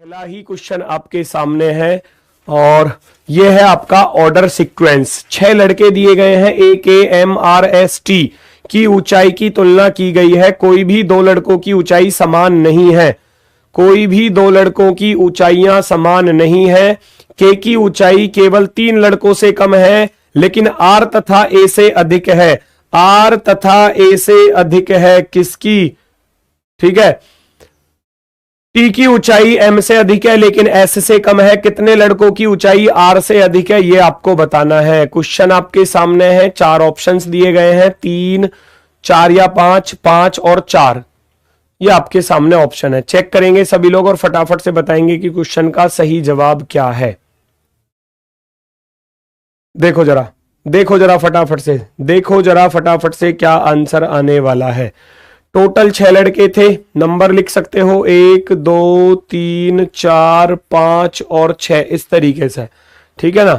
पहला ही क्वेश्चन आपके सामने है और यह है आपका ऑर्डर सीक्वेंस। 6 लड़के दिए गए हैं, AKMRST की ऊंचाई की तुलना की गई है। कोई भी दो लड़कों की ऊंचाई समान नहीं है, कोई भी दो लड़कों की ऊंचाइयां समान नहीं है। के की ऊंचाई केवल 3 लड़कों से कम है, लेकिन आर तथा ए से अधिक है। आर तथा ए से अधिक है किसकी? ठीक है, टी की ऊंचाई एम से अधिक है लेकिन एस से कम है। कितने लड़कों की ऊंचाई आर से अधिक है, यह आपको बताना है। क्वेश्चन आपके सामने है, 4 ऑप्शंस दिए गए हैं, 3, 4 या 5, 5 और 4। ये आपके सामने ऑप्शन है। चेक करेंगे सभी लोग और फटाफट से बताएंगे कि क्वेश्चन का सही जवाब क्या है। देखो जरा, देखो जरा फटाफट से, देखो जरा फटाफट से क्या आंसर आने वाला है। टोटल 6 लड़के थे, नंबर लिख सकते हो 1 2 3 4 5 और 6 इस तरीके से, ठीक है ना।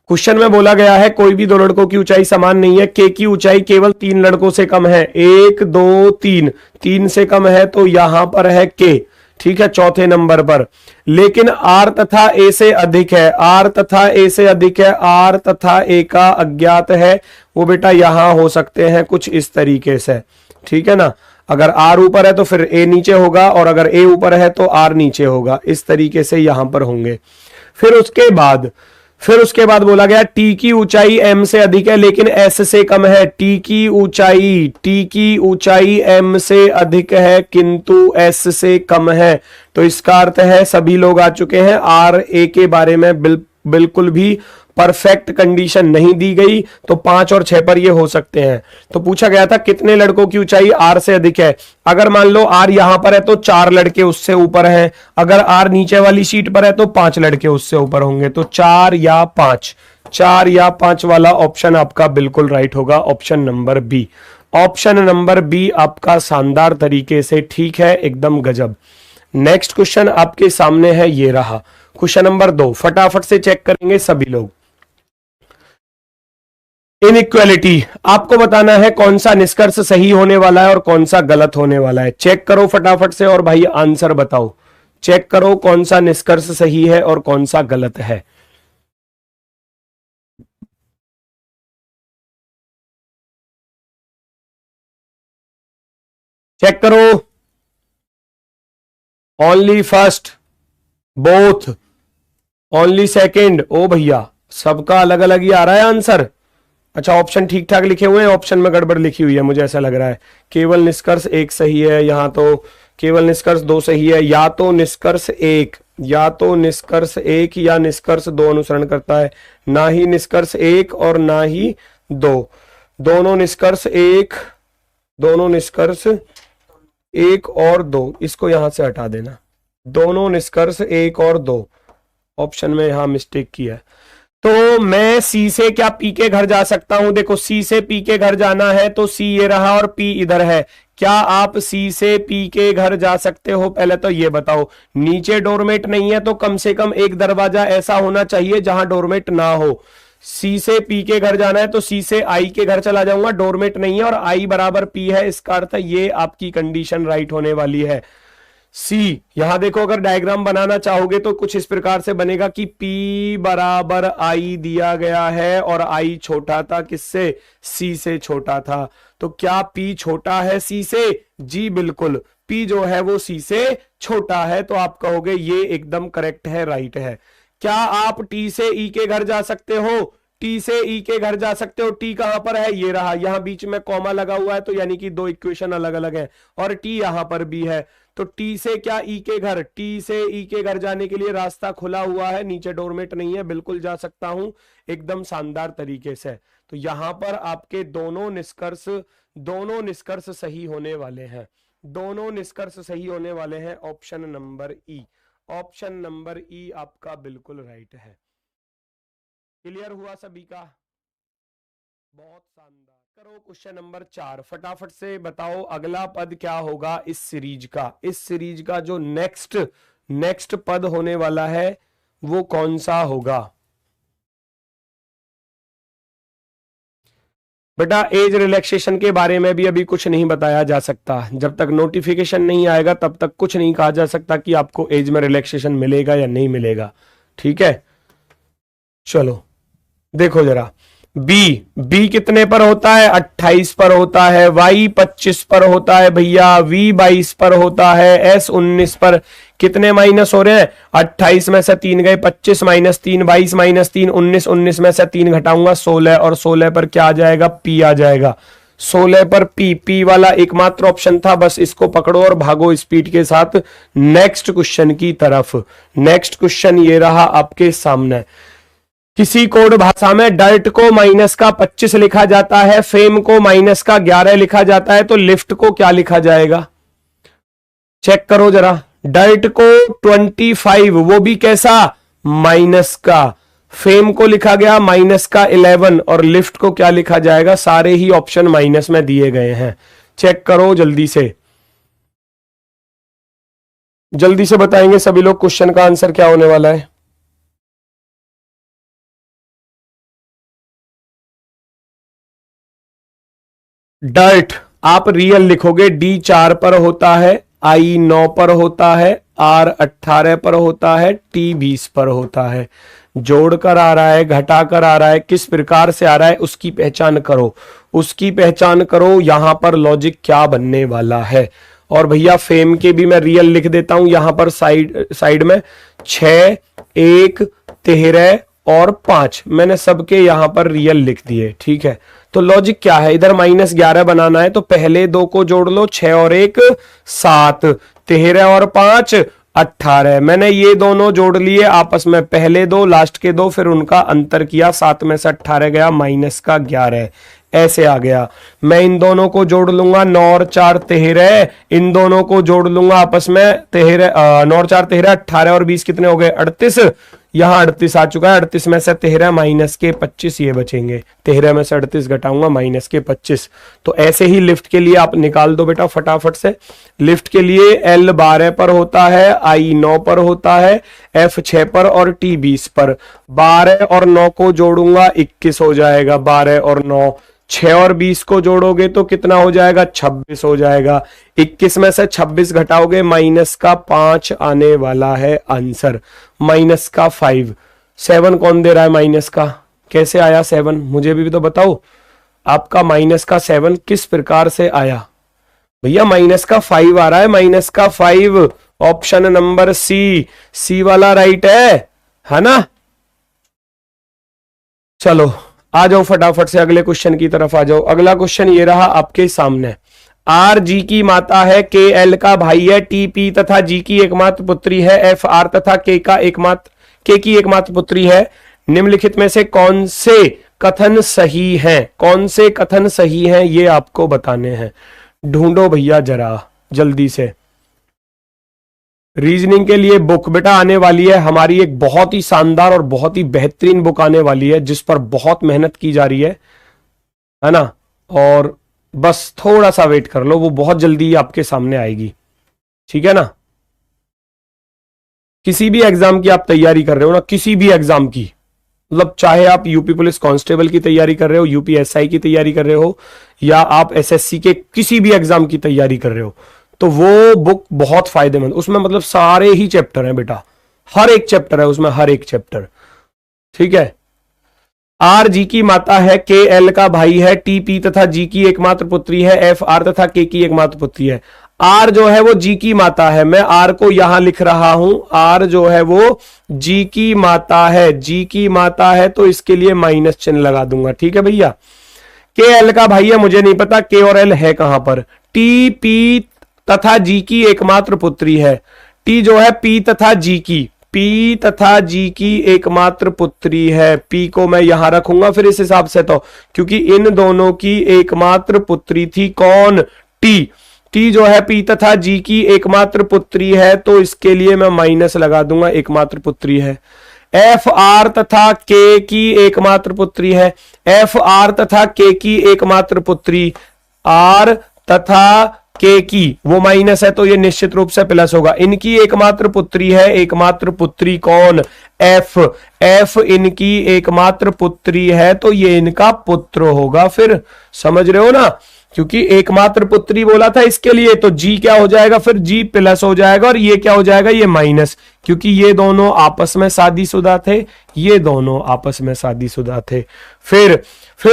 क्वेश्चन में बोला गया है कोई भी दो लड़कों की ऊंचाई समान नहीं है। के की ऊंचाई केवल 3 लड़कों से कम है, 1 2 3, 3 से कम है तो यहां पर है के, ठीक है, चौथे नंबर पर। लेकिन आर तथा ए से अधिक है, आर तथा ए से अधिक है, आर तथा ए का अज्ञात है, वो बेटा यहां हो सकते हैं कुछ इस तरीके से, ठीक है ना। अगर आर ऊपर है तो फिर ए नीचे होगा, और अगर ए ऊपर है तो आर नीचे होगा, इस तरीके से यहां पर होंगे। फिर उसके बाद बोला गया टी की ऊंचाई एम से अधिक है लेकिन एस से कम है। टी की ऊंचाई एम से अधिक है किंतु एस से कम है, तो इसका अर्थ है सभी लोग आ चुके हैं। आर ए के बारे में बिल्कुल भी परफेक्ट कंडीशन नहीं दी गई, तो 5 और 6 पर ये हो सकते हैं। तो पूछा गया था कितने लड़कों की ऊंचाई आर से अधिक है। अगर मान लो आर यहां पर है तो 4 लड़के उससे ऊपर हैं, अगर आर नीचे वाली शीट पर है तो 5 लड़के उससे ऊपर होंगे, तो 4 या 5, 4 या 5 वाला ऑप्शन आपका बिल्कुल राइट होगा, option number B. Option number B आपका शानदार तरीके से ठीक है, एकदम गजब। नेक्स्ट क्वेश्चन आपके सामने है, ये रहा क्वेश्चन नंबर 2। फटाफट से चेक करेंगे सभी लोग। इनइक्वालिटी, आपको बताना है कौन सा निष्कर्ष सही होने वाला है और कौन सा गलत होने वाला है। चेक करो फटाफट से और भाई आंसर बताओ। चेक करो कौन सा निष्कर्ष सही है और कौन सा गलत है। चेक करो। Only first, both, only second. ओ भैया सबका अलग अलग ही आ रहा है आंसर। अच्छा, ऑप्शन ठीक ठाक लिखे हुए हैं, ऑप्शन में गड़बड़ लिखी हुई है, मुझे ऐसा लग रहा है। केवल निष्कर्ष 1 सही है, यहां तो केवल निष्कर्ष 2 सही है। या तो निष्कर्ष 1, या तो निष्कर्ष 1 या निष्कर्ष 2 अनुसरण करता है, ना ही निष्कर्ष 1 और ना ही 2। दोनों निष्कर्ष 1, दोनों निष्कर्ष 1 और 2, इसको यहां से हटा देना। दोनों निष्कर्ष 1 और 2, ऑप्शन में यहां मिस्टेक किया है। तो मैं सी से क्या पी के घर जा सकता हूं? देखो, सी से पी के घर जाना है तो सी ये रहा और पी इधर है। क्या आप सी से पी के घर जा सकते हो? पहले तो ये बताओ। नीचे डोरमेट नहीं है तो कम से कम एक दरवाजा ऐसा होना चाहिए जहां डोरमेट ना हो। सी से पी के घर जाना है तो सी से आई के घर चला जाऊंगा, डोरमेट नहीं है और आई बराबर पी है, इसका अर्थ ये आपकी कंडीशन राइट होने वाली है। सी, यहां देखो, अगर डायग्राम बनाना चाहोगे तो कुछ इस प्रकार से बनेगा कि P बराबर आई दिया गया है और I छोटा था किससे? C से छोटा था। तो क्या P छोटा है C से? जी बिल्कुल, P जो है वो C से छोटा है, तो आप कहोगे ये एकदम करेक्ट है, राइट है। क्या आप T से E के घर जा सकते हो? T से E के घर जा सकते हो। T कहां पर है? ये रहा, यहां बीच में कॉमा लगा हुआ है, तो यानी कि 2 इक्वेशन अलग अलग है, और T यहां पर भी है। तो टी से क्या ई के घर? टी से ई के घर जाने के लिए रास्ता खुला हुआ है, नीचे डोरमेट नहीं है, बिल्कुल जा सकता हूं एकदम शानदार तरीके से। तो यहां पर आपके दोनों निष्कर्ष सही होने वाले हैं, दोनों निष्कर्ष सही होने वाले हैं। ऑप्शन नंबर ई, ऑप्शन नंबर ई आपका बिल्कुल राइट है। क्लियर हुआ सभी का? बहुत शानदार। करो क्वेश्चन नंबर 4, फटाफट से बताओ अगला पद क्या होगा इस सीरीज का। इस सीरीज का जो नेक्स्ट पद होने वाला है वो कौन सा होगा? बेटा एज रिलैक्सेशन के बारे में भी अभी कुछ नहीं बताया जा सकता। जब तक नोटिफिकेशन नहीं आएगा तब तक कुछ नहीं कहा जा सकता कि आपको एज में रिलैक्सेशन मिलेगा या नहीं मिलेगा। ठीक है, चलो देखो जरा, बी कितने पर होता है? 28 पर होता है। वाई 25 पर होता है भैया। वी 22 पर होता है। एस 19 पर। कितने माइनस हो रहे हैं? 28 में से 3 गए, 25 माइनस 3, 22 माइनस 3, 19, 19 में से 3 घटाऊंगा 16, और 16 पर क्या आ जाएगा? पी आ जाएगा। 16 पर पी वाला एकमात्र ऑप्शन था, बस इसको पकड़ो और भागो स्पीड के साथ नेक्स्ट क्वेश्चन की तरफ। नेक्स्ट क्वेश्चन ये रहा आपके सामने। किसी कोड भाषा में डर्ट को माइनस का 25 लिखा जाता है, फेम को माइनस का 11 लिखा जाता है, तो लिफ्ट को क्या लिखा जाएगा? चेक करो जरा। डर्ट को 25, वो भी कैसा? माइनस का। फेम को लिखा गया माइनस का 11, और लिफ्ट को क्या लिखा जाएगा? सारे ही ऑप्शन माइनस में दिए गए हैं। चेक करो जल्दी से, जल्दी से बताएंगे सभी लोग क्वेश्चन का आंसर क्या होने वाला है। डर्ट आप रियल लिखोगे, डी 4 पर होता है, आई 9 पर होता है, आर 18 पर होता है, टी 20 पर होता है। जोड़कर आ रहा है, घटाकर आ रहा है, किस प्रकार से आ रहा है उसकी पहचान करो, उसकी पहचान करो। यहां पर लॉजिक क्या बनने वाला है। और भैया फेम के भी मैं रियल लिख देता हूं यहां पर साइड में। 6, 1, 13 और 5 मैंने सबके यहां पर रियल लिख दिए। ठीक है, तो लॉजिक क्या है? इधर -11 बनाना है तो पहले दो को जोड़ लो, 6 और 1 7, 13 और 5 18। मैंने ये दोनों जोड़ लिए आपस में, पहले दो लास्ट के दो, फिर उनका अंतर किया, 7 में से 18 गया, माइनस का 11 ऐसे आ गया। मैं इन दोनों को जोड़ लूंगा, 9 और 4 13, इन दोनों को जोड़ लूंगा आपस में, 9 और 4 13, 18 और 20 कितने हो गए? 38। यहां 38 आ चुका है, 38 में से 13 माइनस के 25 ये बचेंगे, 13 में से 38 घटाऊंगा माइनस के 25। तो ऐसे ही लिफ्ट के लिए आप निकाल दो बेटा फटाफट से। लिफ्ट के लिए एल 12 पर होता है, आई 9 पर होता है, एफ 6 पर और टी 20 पर। 12 और 9 को जोड़ूंगा 21 हो जाएगा, 12 और 9। 6 और 20 को जोड़ोगे तो कितना हो जाएगा? 26 हो जाएगा। 21 में से 26 घटाओगे, माइनस का 5 आने वाला है आंसर, माइनस का 5। 7 कौन दे रहा है माइनस का? कैसे आया 7? मुझे भी तो बताओ, आपका माइनस का 7 किस प्रकार से आया? भैया माइनस का 5 आ रहा है, माइनस का 5। ऑप्शन नंबर सी वाला राइट है ना? चलो आ जाओ फटाफट से अगले क्वेश्चन की तरफ आ जाओ। अगला क्वेश्चन ये रहा आपके सामने। आर जी की माता है, के एल का भाई है, टी पी तथा जी की एकमात्र पुत्री है, एफ आर तथा के की एकमात्र पुत्री है। निम्नलिखित में से कौन से कथन सही हैं? कौन से कथन सही हैं ये आपको बताने हैं। ढूंढो भैया जरा जल्दी से। रीजनिंग के लिए बुक बेटा आने वाली है हमारी, एक बहुत ही शानदार और बहुत ही बेहतरीन बुक आने वाली है जिस पर बहुत मेहनत की जा रही है ना? और बस थोड़ा सा वेट कर लो, वो बहुत जल्दी आपके सामने आएगी। ठीक है ना? किसी भी एग्जाम की आप तैयारी कर रहे हो ना, किसी भी एग्जाम की, मतलब चाहे आप यूपी पुलिस कांस्टेबल की तैयारी कर रहे हो, यूपी एसआई की तैयारी कर रहे हो, या आप एसएससी के किसी भी एग्जाम की तैयारी कर रहे हो, तो वो बुक बहुत फायदेमंद। उसमें मतलब सारे ही चैप्टर हैं बेटा, हर एक चैप्टर है उसमें, हर एक चैप्टर। ठीक है? आर जी की माता है, के एल का भाई है, टी पी तथा जी की एकमात्र पुत्री है, एफ आर तथा के की एकमात्र पुत्री है। आर जो है वो जी की माता है, मैं आर को यहां लिख रहा हूं, आर जो है वो जी की माता है, जी की माता है तो इसके लिए माइनस चिन्ह लगा दूंगा। ठीक है भैया? के एल का भाई है, मुझे नहीं पता के और एल है कहां पर। टी पी तथा जी की एकमात्र पुत्री है, टी जो है पी तथा जी की, पी तथा जी की एकमात्र पुत्री है। पी को मैं यहां रखूंगा फिर इस हिसाब से, तो क्योंकि इन दोनों की एकमात्र पुत्री थी कौन? टी। टी जो है पी तथा जी की एकमात्र पुत्री है तो इसके लिए मैं माइनस लगा दूंगा, एकमात्र पुत्री है। एफ आर तथा के की एकमात्र पुत्री है, एफ आर तथा के की एकमात्र पुत्री, आर तथा के की, वो माइनस है तो ये निश्चित रूप से प्लस होगा। इनकी एकमात्र पुत्री है, एकमात्र पुत्री कौन? एफ। एफ इनकी एकमात्र पुत्री है तो ये इनका पुत्र होगा। फिर समझ रहे हो ना, क्योंकि एकमात्र पुत्री बोला था इसके लिए, तो जी क्या हो जाएगा? फिर जी प्लस हो जाएगा और ये क्या हो जाएगा? ये माइनस, क्योंकि ये दोनों आपस में शादीशुदा थे, ये दोनों आपस में शादीशुदा थे। फिर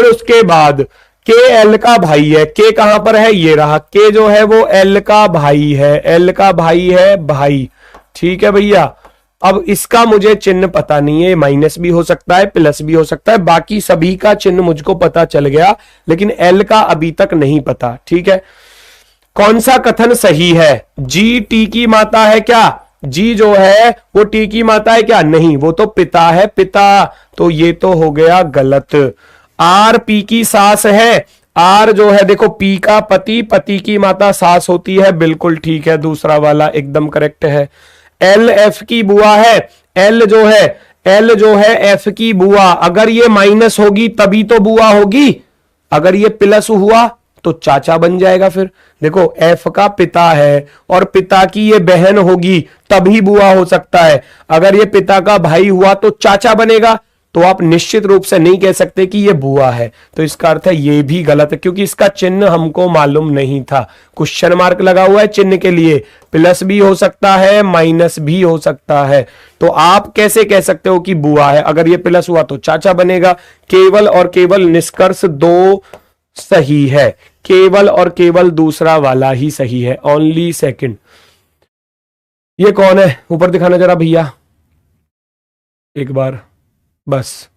उसके बाद के एल का भाई है। के कहां पर है? ये रहा। के जो है वो एल का भाई है, एल का भाई है भाई। ठीक है भैया। अब इसका मुझे चिन्ह पता नहीं है, माइनस भी हो सकता है प्लस भी हो सकता है, बाकी सभी का चिन्ह मुझको पता चल गया, लेकिन एल का अभी तक नहीं पता। ठीक है, कौन सा कथन सही है? जी टी की माता है क्या? जी जो है वो टी की माता है क्या? नहीं, वो तो पिता है, पिता, तो ये तो हो गया गलत। आर पी की सास है। आर जो है देखो, पी का पति, पति की माता सास होती है, बिल्कुल ठीक है, दूसरा वाला एकदम करेक्ट है। एल एफ की बुआ है। एल जो है, एल जो है एफ की बुआ, अगर ये माइनस होगी तभी तो बुआ होगी, अगर ये प्लस हुआ तो चाचा बन जाएगा। फिर देखो, एफ का पिता है और पिता की ये बहन होगी तभी बुआ हो सकता है, अगर ये पिता का भाई हुआ तो चाचा बनेगा, तो आप निश्चित रूप से नहीं कह सकते कि ये बुआ है। तो इसका अर्थ है ये भी गलत है, क्योंकि इसका चिन्ह हमको मालूम नहीं था। क्वेश्चन मार्क लगा हुआ है चिन्ह के लिए, प्लस भी हो सकता है माइनस भी हो सकता है, तो आप कैसे कह सकते हो कि बुआ है? अगर ये प्लस हुआ तो चाचा बनेगा। केवल और केवल निष्कर्ष दो सही है, केवल और केवल दूसरा वाला ही सही है। Only second. ये कौन है? ऊपर दिखाना जरा भैया एक बार, बस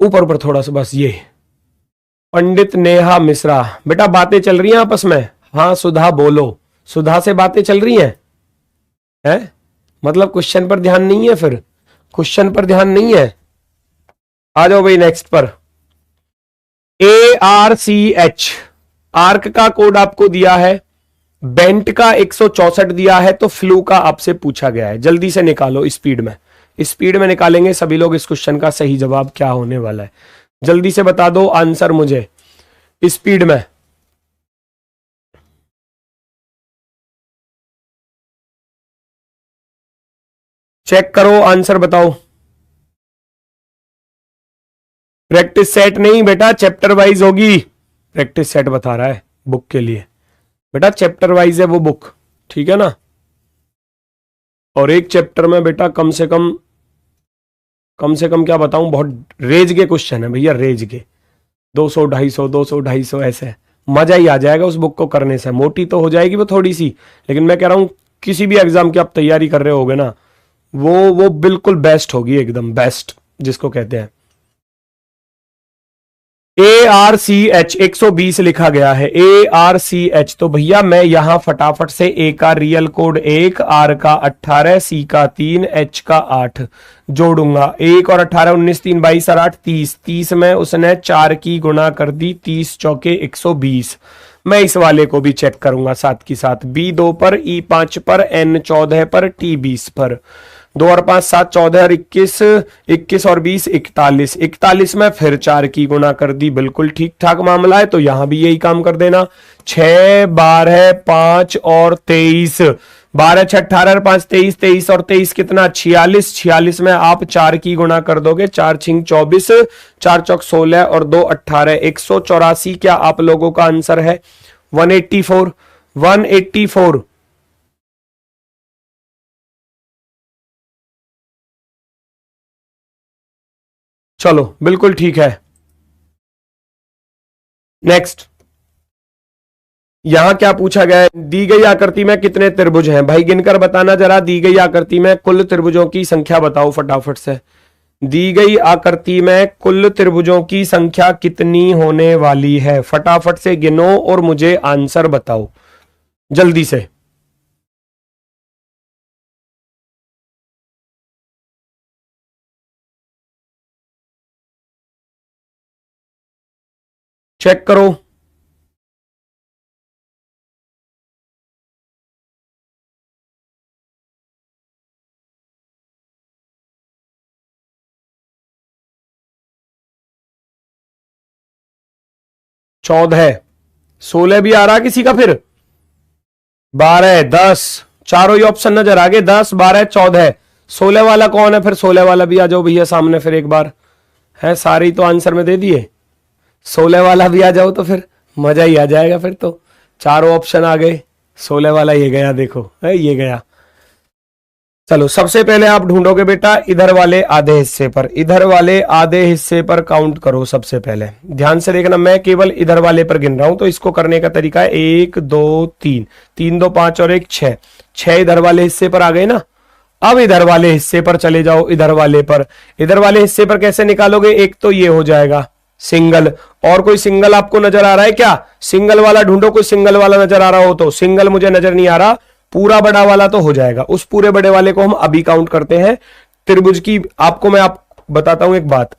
ऊपर ऊपर थोड़ा सा, बस ये पंडित नेहा मिश्रा। बेटा बातें चल रही हैं आपस में? हाँ सुधा बोलो, सुधा से बातें चल रही हैं? है मतलब क्वेश्चन पर ध्यान नहीं है? फिर क्वेश्चन पर ध्यान नहीं है, आ जाओ भाई नेक्स्ट पर। ARCH, आर्क का कोड आपको दिया है, बेंट का 164 दिया है, तो फ्लू का आपसे पूछा गया है। जल्दी से निकालो, स्पीड में, स्पीड में निकालेंगे सभी लोग इस क्वेश्चन का सही जवाब क्या होने वाला है। जल्दी से बता दो आंसर मुझे स्पीड में। चेक करो, आंसर बताओ। प्रैक्टिस सेट नहीं बेटा, चैप्टर वाइज होगी। प्रैक्टिस सेट बता रहा है बुक के लिए, बेटा चैप्टर वाइज है वो बुक, ठीक है ना। और एक चैप्टर में बेटा कम से कम क्या बताऊं, बहुत रेज के क्वेश्चन है भैया, रेज के 200 250 200 250 ऐसे। मजा ही आ जाएगा उस बुक को करने से। मोटी तो हो जाएगी वो थोड़ी सी, लेकिन मैं कह रहा हूं किसी भी एग्जाम की आप तैयारी कर रहे होगे ना, वो बिल्कुल बेस्ट होगी, एकदम बेस्ट जिसको कहते हैं। ARCH 120 लिखा गया है, ARCH। तो भैया मैं यहां फटाफट से A का रियल कोड 1, R का 18, C का 3, H का 8 जोड़ूंगा। 1 और 18 19 3 22 और 8 30, 30 में उसने 4 की गुणा कर दी, 30 चौके 120। मैं इस वाले को भी चेक करूंगा साथ की साथ, B2 पर, E5 पर, N14 पर, T20 पर। 2 और 5 7 14 और 21, 21 और 20 41, 41 में फिर 4 की गुणा कर दी, बिल्कुल ठीक ठाक मामला है, तो यहां भी यही काम कर देना। 6 12 5 और 23, 12 6 18 और 5 23, 23 और 23 कितना 46, 46 में आप 4 की गुणा कर दोगे, 4 छिंग 24, 4 चौक 16 और 2 18, 184 क्या आप लोगों का आंसर है? 184, 184। चलो बिल्कुल ठीक है। नेक्स्ट, यहां क्या पूछा गया है? दी गई आकृति में कितने त्रिभुज हैं? भाई गिनकर बताना जरा, दी गई आकृति में कुल त्रिभुजों की संख्या बताओ फटाफट से। दी गई आकृति में कुल त्रिभुजों की संख्या कितनी होने वाली है? फटाफट से गिनो और मुझे आंसर बताओ जल्दी से। चेक करो। चौदह। 16 भी आ रहा किसी का, फिर 12, 10, चारों ही ऑप्शन नजर आ गए, 10, 12, 14, 16 वाला कौन है? फिर 16 वाला भी आ जाओ भैया सामने फिर एक बार, है सारे तो आंसर में दे दिए, 16 वाला भी आ जाओ तो फिर मजा ही आ जाएगा। फिर तो चारों ऑप्शन आ गए, 16 वाला ये गया, देखो है ये गया। चलो सबसे पहले आप ढूंढोगे बेटा इधर वाले आधे हिस्से पर, इधर वाले आधे हिस्से पर काउंट करो। सबसे पहले ध्यान से देखना, मैं केवल इधर वाले पर गिन रहा हूं, तो इसको करने का तरीका है 1 2 3, 3 2 5 और 1 6, 6 इधर वाले हिस्से पर आ गए ना। अब इधर वाले हिस्से पर चले जाओ, इधर वाले पर, इधर वाले हिस्से पर कैसे निकालोगे? एक तो ये हो जाएगा सिंगल, और कोई सिंगल आपको नजर आ रहा है क्या? सिंगल वाला ढूंढो, कोई सिंगल वाला नजर आ रहा हो तो। सिंगल मुझे नजर नहीं आ रहा, पूरा बड़ा वाला तो हो जाएगा, उस पूरे बड़े वाले को हम अभी काउंट करते हैं। त्रिभुज की आपको मैं बताता हूं एक बात,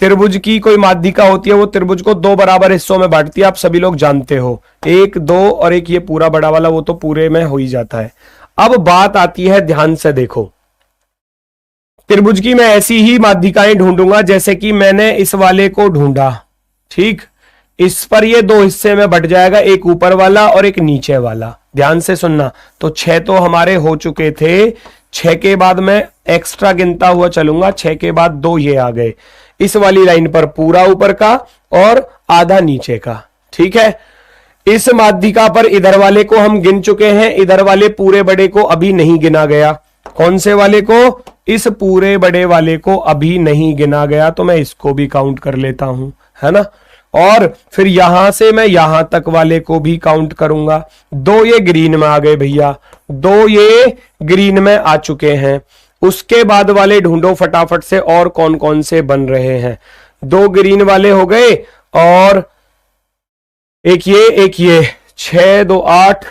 त्रिभुज की कोई माध्यिका होती है, वो त्रिभुज को 2 बराबर हिस्सों में बांटती है, आप सभी लोग जानते हो, 1 2 और एक ये पूरा बड़ा वाला, वो तो पूरे में हो ही जाता है। अब बात आती है, ध्यान से देखो, त्रिभुज की मैं ऐसी ही माध्यिकाएं ढूंढूंगा जैसे कि मैंने इस वाले को ढूंढा, ठीक। इस पर ये 2 हिस्से में बट जाएगा, एक ऊपर वाला और एक नीचे वाला। ध्यान से सुनना, तो 6 तो हमारे हो चुके थे, 6 के बाद मैं एक्स्ट्रा गिनता हुआ चलूंगा, 6 के बाद 2 ये आ गए। इस वाली लाइन पर पूरा ऊपर का और आधा नीचे का, ठीक है। इस माध्यिका पर इधर वाले को हम गिन चुके हैं, इधर वाले पूरे बड़े को अभी नहीं गिना गया। कौन से वाले को? इस पूरे बड़े वाले को अभी नहीं गिना गया, तो मैं इसको भी काउंट कर लेता हूं, है ना। और फिर यहां से मैं यहां तक वाले को भी काउंट करूंगा। 2 ये ग्रीन में आ गए भैया, 2 ये ग्रीन में आ चुके हैं। उसके बाद वाले ढूंढो फटाफट से, और कौन कौन से बन रहे हैं। 2 ग्रीन वाले हो गए, और एक ये 6 2 8,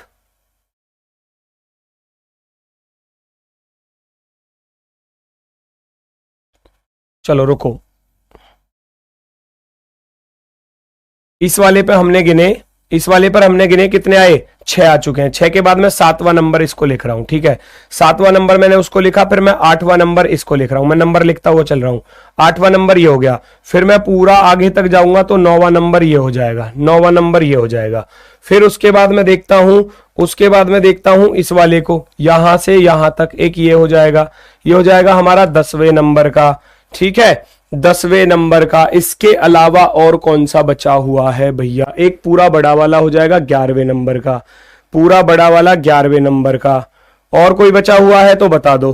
चलो रुको, इस वाले पे हमने गिने, इस वाले पर हमने गिने कितने आए? 6 आ चुके हैं। 6 के बाद मैं 7वां नंबर इसको लिख रहा हूं, ठीक है। 7वां नंबर मैंने उसको लिखा, फिर मैं 8वां नंबर इसको लिख रहा हूं, मैं नंबर लिखता हुआ चल रहा हूं। 8वां नंबर ये हो गया, फिर मैं पूरा आगे तक जाऊंगा तो 9वां नंबर ये हो जाएगा, 9वां नंबर ये हो जाएगा। फिर उसके बाद मैं देखता हूं, उसके बाद मैं देखता हूं इस वाले को, यहां से यहां तक एक ये हो जाएगा, ये हो जाएगा हमारा 10वें नंबर का, ठीक है, 10वें नंबर का। इसके अलावा और कौन सा बचा हुआ है भैया? एक पूरा बड़ा वाला हो जाएगा 11वें नंबर का, पूरा बड़ा वाला 11वें नंबर का। और कोई बचा हुआ है तो बता दो,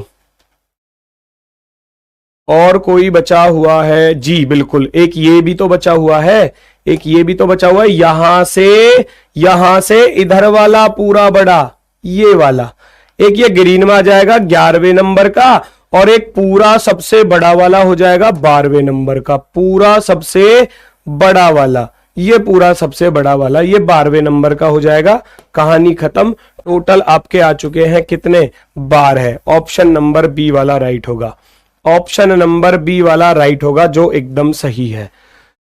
और कोई बचा हुआ है? जी बिल्कुल, एक ये भी तो बचा हुआ है, एक ये भी तो बचा हुआ है। यहां से इधर वाला पूरा बड़ा, ये वाला, एक ये ग्रीन में आ जाएगा 11वें नंबर का, और एक पूरा सबसे बड़ा वाला हो जाएगा 12वें नंबर का, पूरा सबसे बड़ा वाला, ये पूरा सबसे बड़ा वाला ये 12वें नंबर का हो जाएगा। कहानी खत्म। टोटल आपके आ चुके हैं कितने? 12। ऑप्शन नंबर बी वाला राइट होगा, ऑप्शन नंबर बी वाला राइट होगा, जो एकदम सही है।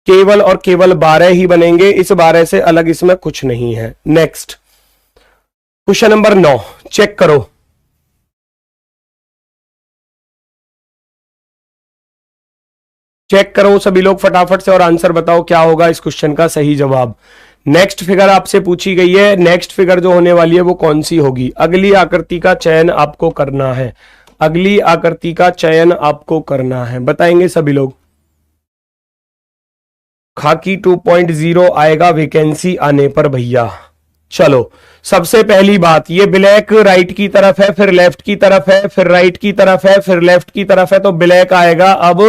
केवल और केवल 12 ही बनेंगे, इस 12 से अलग इसमें कुछ नहीं है। नेक्स्ट क्वेश्चन नंबर 9 चेक करो। चेक करो सभी लोग फटाफट से और आंसर बताओ क्या होगा इस क्वेश्चन का सही जवाब। नेक्स्ट फिगर आपसे पूछी गई है, नेक्स्ट फिगर जो होने वाली है वो कौन सी होगी? अगली आकृति का चयन आपको करना है, अगली आकृति का चयन आपको करना है, बताएंगे सभी लोग। खाकी 2.0 आएगा वैकेंसी आने पर भैया। चलो सबसे पहली बात, ये ब्लैक राइट की तरफ है, फिर लेफ्ट की तरफ है, फिर राइट की तरफ है, फिर लेफ्ट की तरफ है, तो ब्लैक आएगा अब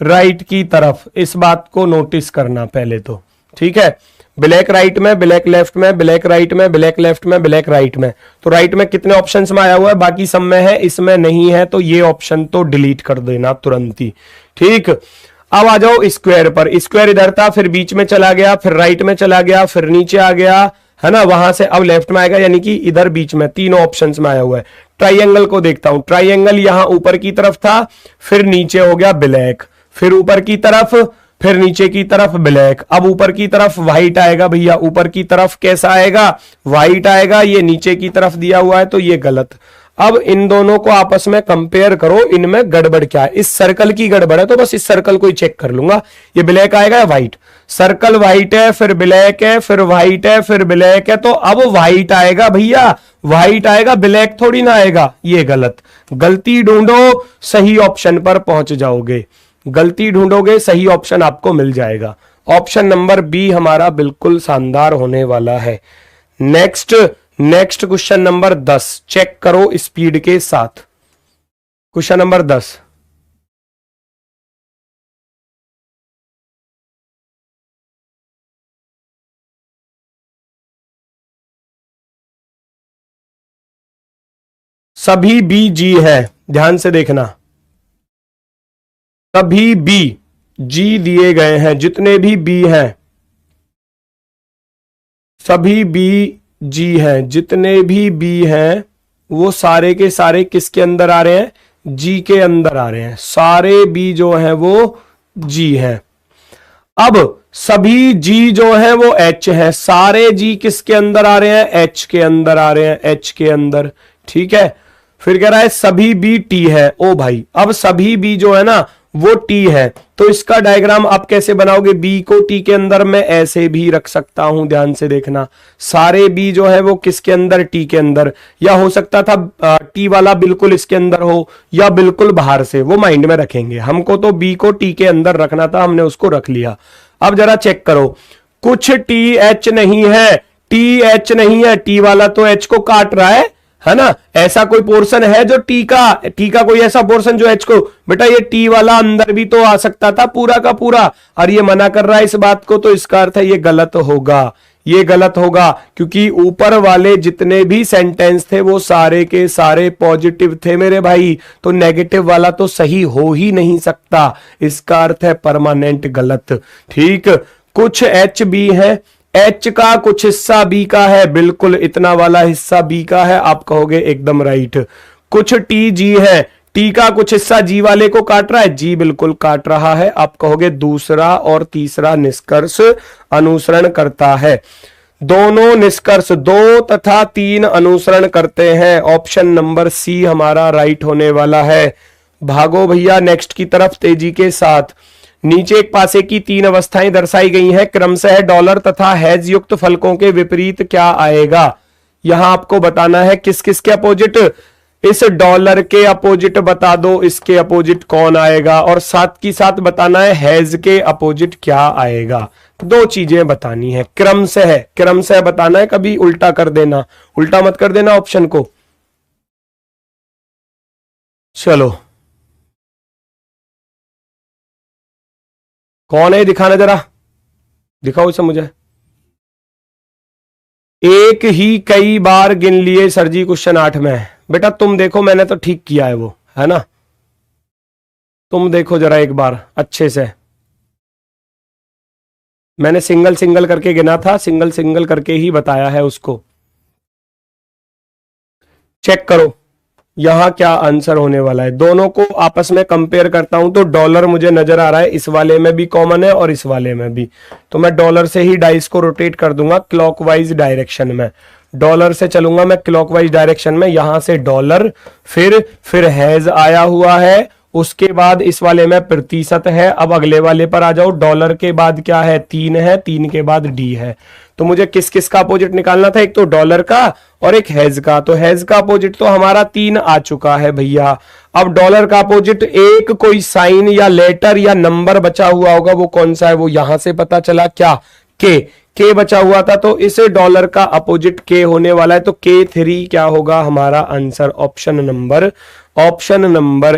राइट की तरफ। इस बात को नोटिस करना पहले तो, ठीक है। ब्लैक राइट में, ब्लैक लेफ्ट में, ब्लैक राइट में, ब्लैक लेफ्ट में, ब्लैक राइट में, तो राइट में कितने ऑप्शंस में आया हुआ है? बाकी सब में है, इसमें नहीं है, तो ये ऑप्शन तो डिलीट कर देना तुरंत ही, ठीक। अब आ जाओ स्क्वायर पर। स्क्वायर इधर था, फिर बीच में चला गया, फिर राइट में चला गया, फिर नीचे आ गया, है ना, वहां से अब लेफ्ट में आएगा, यानी कि इधर बीच में तीनों ऑप्शंस में आया हुआ है। ट्राइंगल को देखता हूं, ट्राइंगल यहां ऊपर की तरफ था, फिर नीचे हो गया ब्लैक, फिर ऊपर की तरफ, फिर नीचे की तरफ ब्लैक, अब ऊपर की तरफ व्हाइट आएगा भैया। ऊपर की तरफ कैसा आएगा? व्हाइट आएगा। ये नीचे की तरफ दिया हुआ है तो ये गलत। अब इन दोनों को आपस में कंपेयर करो, इनमें गड़बड़ क्या है। इस सर्कल की गड़बड़ है तो बस इस सर्कल को ही चेक कर लूंगा। ये ब्लैक आएगा या व्हाइट, सर्कल व्हाइट है, फिर ब्लैक है, फिर व्हाइट है, फिर ब्लैक है, तो अब व्हाइट आएगा भैया, व्हाइट आएगा, ब्लैक थोड़ी ना आएगा। ये गलत, गलती ढूंढो, सही ऑप्शन पर पहुंच जाओगे। गलती ढूंढोगे, सही ऑप्शन आपको मिल जाएगा। ऑप्शन नंबर बी हमारा बिल्कुल शानदार होने वाला है। नेक्स्ट क्वेश्चन नंबर 10 चेक करो स्पीड के साथ। क्वेश्चन नंबर 10, सभी बी जी है, ध्यान से देखना, सभी बी जी दिए गए हैं, जितने भी बी हैं सभी बी जी हैं, जितने भी बी हैं वो सारे के सारे किसके अंदर आ रहे हैं, जी के अंदर आ रहे हैं। सारे बी जो हैं वो जी हैं। अब सभी जी जो है वो एच है, सारे जी किसके अंदर आ रहे हैं, एच के अंदर आ रहे हैं, एच के अंदर, ठीक है। फिर कह रहा है सभी बी टी है। ओ भाई, अब सभी बी जो है ना वो टी है, तो इसका डायग्राम आप कैसे बनाओगे, बी को टी के अंदर मैं ऐसे भी रख सकता हूं, ध्यान से देखना। सारे बी जो है वो किसके अंदर, टी के अंदर, या हो सकता था टी वाला बिल्कुल इसके अंदर हो या बिल्कुल बाहर से, वो माइंड में रखेंगे। हमको तो बी को टी के अंदर रखना था, हमने उसको रख लिया। अब जरा चेक करो, कुछ टी एच नहीं है, टी एच नहीं है, टी वाला तो एच को काट रहा है ना। ऐसा कोई पोर्शन है जो टी का कोई ऐसा पोर्शन जो एच को, बेटा ये टी वाला अंदर भी तो आ सकता था पूरा का पूरा, और ये मना कर रहा है इस बात को, तो इसका अर्थ है ये गलत होगा, ये गलत होगा, क्योंकि ऊपर वाले जितने भी सेंटेंस थे वो सारे के सारे पॉजिटिव थे मेरे भाई, तो नेगेटिव वाला तो सही हो ही नहीं सकता। इसका अर्थ है परमानेंट गलत। ठीक, कुछ एच बी है, एच का कुछ हिस्सा बी का है, बिल्कुल इतना वाला हिस्सा बी का है, आप कहोगे एकदम राइट। कुछ टी जी है, टी का कुछ हिस्सा जी वाले को काट रहा है, जी बिल्कुल काट रहा है, आप कहोगे दूसरा और तीसरा निष्कर्ष अनुसरण करता है। दोनों निष्कर्ष 2 तथा 3 अनुसरण करते हैं। ऑप्शन नंबर सी हमारा राइट होने वाला है। भागो भैया नेक्स्ट की तरफ तेजी के साथ। नीचे एक पासे की 3 अवस्थाएं दर्शाई गई हैं, क्रमशः डॉलर तथा हैज युक्त फलकों के विपरीत क्या आएगा। यहां आपको बताना है किस किस के अपोजिट, इस डॉलर के अपोजिट बता दो, इसके अपोजिट कौन आएगा, और साथ की साथ बताना है हैज के अपोजिट क्या आएगा। 2 चीजें बतानी है, क्रमशः बताना है, कभी उल्टा कर देना, उल्टा मत कर देना ऑप्शन को। चलो कौन है दिखाना, जरा दिखाओ इसे मुझे। एक ही कई बार गिन लिए सर जी क्वेश्चन 8 में। बेटा तुम देखो, मैंने तो ठीक किया है वो, है ना, तुम देखो जरा एक बार अच्छे से। मैंने सिंगल सिंगल करके गिना था, सिंगल सिंगल करके ही बताया है उसको। चेक करो यहां क्या आंसर होने वाला है। दोनों को आपस में कंपेयर करता हूं तो डॉलर मुझे नजर आ रहा है, इस वाले में भी कॉमन है और इस वाले में भी, तो मैं डॉलर से ही डाइस को रोटेट कर दूंगा क्लॉकवाइज डायरेक्शन में। डॉलर से चलूंगा मैं क्लॉकवाइज डायरेक्शन में, यहां से डॉलर, फिर हैज आया हुआ है, उसके बाद इस वाले में प्रतिशत है। अब अगले वाले पर आ जाओ, डॉलर के बाद क्या है, 3 है, 3 के बाद डी है। तो मुझे किस किस का अपोजिट निकालना था, एक तो डॉलर का और एक हैज का। तो हैज का अपोजिट तो हमारा 3 आ चुका है भैया। अब डॉलर का अपोजिट एक कोई साइन या लेटर या नंबर बचा हुआ होगा, वो कौन सा है, वो यहां से पता चला, क्या, के बचा हुआ था, तो इसे डॉलर का अपोजिट के होने वाला है। तो K3 क्या होगा हमारा answer, option number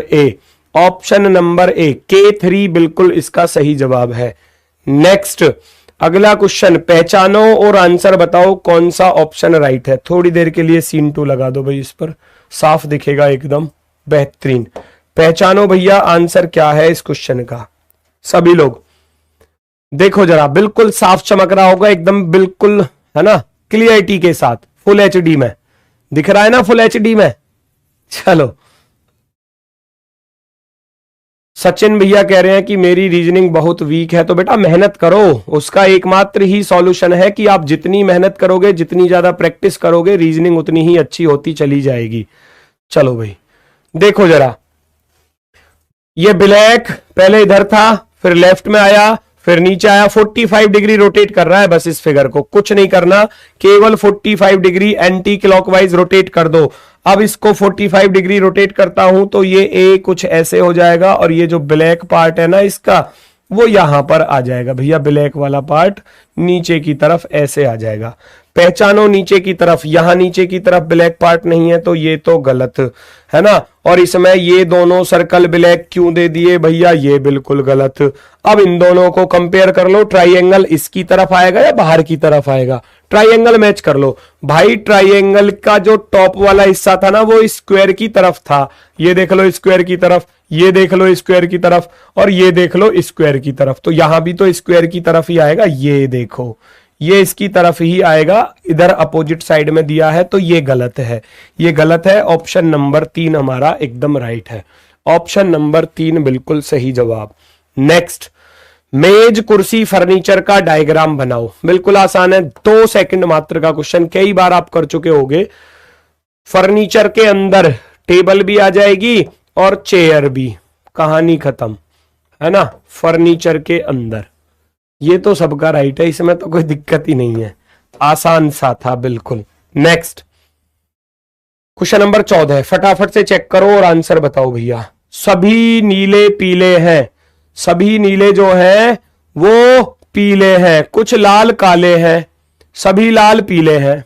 A, option number A K3 बिल्कुल इसका सही जवाब है। नेक्स्ट अगला क्वेश्चन, पहचानो और आंसर बताओ कौन सा ऑप्शन राइट है। थोड़ी देर के लिए सीन 2 लगा दो भाई, इस पर साफ दिखेगा एकदम बेहतरीन। पहचानो भैया आंसर क्या है इस क्वेश्चन का, सभी लोग देखो जरा, बिल्कुल साफ चमक रहा होगा एकदम, बिल्कुल है ना, क्लियरिटी के साथ, फुल एचडी में दिख रहा है ना, फुल एचडी में। चलो सचिन भैया कह रहे हैं कि मेरी रीजनिंग बहुत वीक है, तो बेटा मेहनत करो, उसका एकमात्र ही सॉल्यूशन है कि आप जितनी मेहनत करोगे, जितनी ज्यादा प्रैक्टिस करोगे, रीजनिंग उतनी ही अच्छी होती चली जाएगी। चलो भाई देखो जरा, ये ब्लैक पहले इधर था, फिर लेफ्ट में आया, फिर नीचे आया, 45 डिग्री रोटेट कर रहा है। बस इस फिगर को कुछ नहीं करना, केवल 45 डिग्री एंटी क्लॉकवाइज रोटेट कर दो। अब इसको 45 डिग्री रोटेट करता हूं तो ये ए कुछ ऐसे हो जाएगा, और ये जो ब्लैक पार्ट है ना इसका, वो यहां पर आ जाएगा भैया। ब्लैक वाला पार्ट नीचे की तरफ ऐसे आ जाएगा। पहचानो नीचे की तरफ, यहां नीचे की तरफ ब्लैक पार्ट नहीं है तो ये तो गलत है ना। और इसमें ये दोनों सर्कल ब्लैक क्यों दे दिए भैया, ये बिल्कुल गलत। अब इन दोनों को कंपेयर कर लो, ट्राइंगल इसकी तरफ आएगा या बाहर की तरफ आएगा, ट्राइंगल मैच कर लो भाई। ट्राइंगल का जो टॉप वाला हिस्सा था ना वो स्क्वायर की तरफ था, ये देख लो स्क्वायर की तरफ, ये देख लो स्क्वायर की तरफ, और ये देख लो स्क्वायर की तरफ। तो यहां भी तो स्क्वायर की तरफ ही आएगा, ये देखो ये इसकी तरफ ही आएगा, इधर अपोजिट साइड में दिया है तो ये गलत है, ये गलत है। ऑप्शन नंबर 3 हमारा एकदम राइट है, ऑप्शन नंबर 3 बिल्कुल सही जवाब। नेक्स्ट, मेज कुर्सी फर्नीचर का डायग्राम बनाओ। बिल्कुल आसान है, 2 सेकंड मात्र का क्वेश्चन, कई बार आप कर चुके होगे। फर्नीचर के अंदर टेबल भी आ जाएगी और चेयर भी, कहानी खत्म है ना। फर्नीचर के अंदर, ये तो सबका राइट है, इसमें तो कोई दिक्कत ही नहीं है, आसान सा था बिल्कुल। नेक्स्ट क्वेश्चन नंबर 14, फटाफट से चेक करो और आंसर बताओ भैया। सभी नीले पीले हैं, सभी नीले जो हैं वो पीले हैं, कुछ लाल काले हैं, सभी लाल पीले हैं।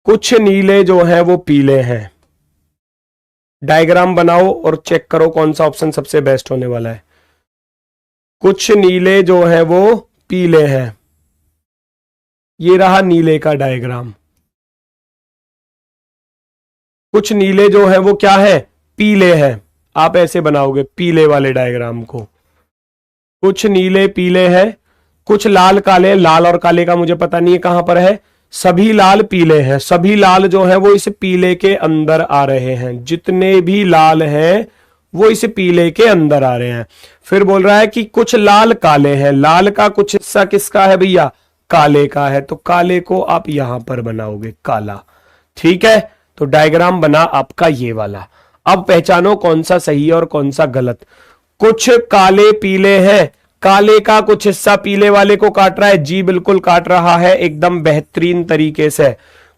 कुछ नीले जो हैं वो पीले हैं। डायग्राम बनाओ और चेक करो कौन सा ऑप्शन सबसे बेस्ट होने वाला है। कुछ नीले जो हैं वो पीले हैं, ये रहा नीले का डायग्राम। कुछ नीले जो हैं वो क्या है, पीले हैं। आप ऐसे बनाओगे पीले वाले डायग्राम को, कुछ नीले पीले हैं, कुछ लाल काले, लाल और काले का मुझे पता नहीं है कहां पर है, सभी लाल पीले हैं। सभी लाल जो है वो इस पीले के अंदर आ रहे हैं, जितने भी लाल हैं वो इस पीले के अंदर आ रहे हैं। फिर बोल रहा है कि कुछ लाल काले हैं, लाल का कुछ हिस्सा किसका है भैया, काले का है, तो काले को आप यहां पर बनाओगे काला, ठीक है। तो डायग्राम बना आपका ये वाला। अब पहचानो कौन सा सही है और कौन सा गलत। कुछ काले पीले हैं, काले का कुछ हिस्सा पीले वाले को काट रहा है, जी बिल्कुल काट रहा है एकदम बेहतरीन तरीके से।